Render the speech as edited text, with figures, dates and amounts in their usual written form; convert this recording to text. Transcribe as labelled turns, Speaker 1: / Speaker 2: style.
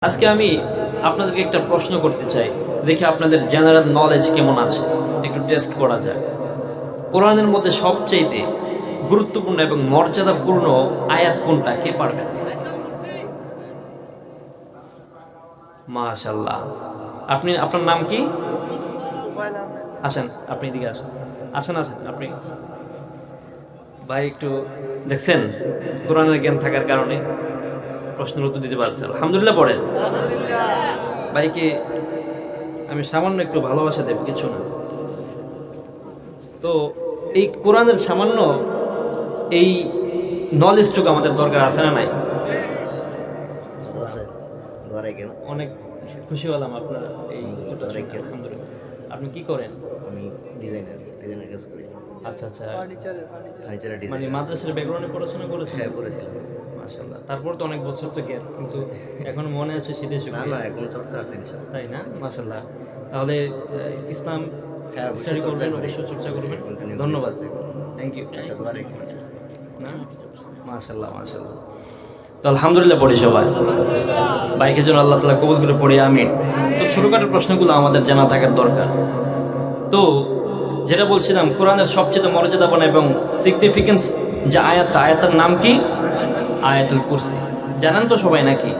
Speaker 1: আজকে আমি আপনাদেরকে একটা প্রশ্ন করতে চাই, দেখি আপনাদের জেনারেল নলেজ কেমন আছে, একটু টেস্ট করা যায়। কোরআনের মধ্যে সবচেয়ে গুরুত্বপূর্ণ এবং মর্যাদাপূর্ণ আয়াত কোনটা, কে পারবেন? মাশাআল্লাহ। আপনার নাম কি? আসেন, আপনি এদিকে আসেন। আসেন আপনি। ভাই একটু দেখছেন, কোরআনের জ্ঞান থাকার কারণে প্রশ্নের উত্তর দিতে পারছে। আলহামদুলিল্লাহ পড়েন। ভাইকে আমি সামান্য একটু ভালোবাসা দেব, কিছু না। তো এই কোরআনের সামান্য এই নলেজটুকু আমাদের দরকার আছে না নাই? অনেক খুশি হলাম আপনার এই উত্তরটা শুনে, আলহামদুলিল্লাহ। আপনি কি করেন?
Speaker 2: আমি ডিজাইনার কাজ করি।
Speaker 1: আচ্ছা আচ্ছা,
Speaker 2: ফার্নিচারের
Speaker 1: মানে
Speaker 2: ডিজাইন।
Speaker 1: মাদ্রাসার ব্যাকগ্রাউন্ডে পড়াশোনা করেছেন?
Speaker 2: হ্যাঁ, করেছিলাম।
Speaker 1: মাশাআল্লাহ। তারপর তো অনেক বছর তো গ্যাপ, কিন্তু এখন মনে আছে সেটাই
Speaker 2: না
Speaker 1: শুক্রিয়া।
Speaker 2: না, এখন চর্চা আছে ইনশাআল্লাহ।
Speaker 1: তাই না? মাশাআল্লাহ। তাহলে ইসলাম
Speaker 2: হ্যাঁ,
Speaker 1: স্টাডি
Speaker 2: অবশ্যই চর্চা
Speaker 1: করবেন,
Speaker 2: করি।
Speaker 1: অবশ্যই চর্চা করবেন।
Speaker 2: কন্টিনিউ
Speaker 1: ধন্যবাদ।
Speaker 2: চর্চা করি।
Speaker 1: Thank you.
Speaker 2: আচ্ছা, দোয়া রাখি।
Speaker 1: না, মাশাআল্লাহ মাশাআল্লাহ। তো আলহামদুলিল্লাহ পড়ি সবাই। বাইকের জন্য আল্লাহ তাআলা কবুল করে পড়ি, আমিন। তো ছোটখাটো প্রশ্নগুলো আমাদের জানা থাকার দরকার। তো যেটা বলছিলাম, কোরআনের সবচেয়ে মর্যাদাবান এবং সিগনিফিকেন্স যে আয়াতটার নাম কি? আয়াতুল কুরসি। জানেন তো সবাই নাকি?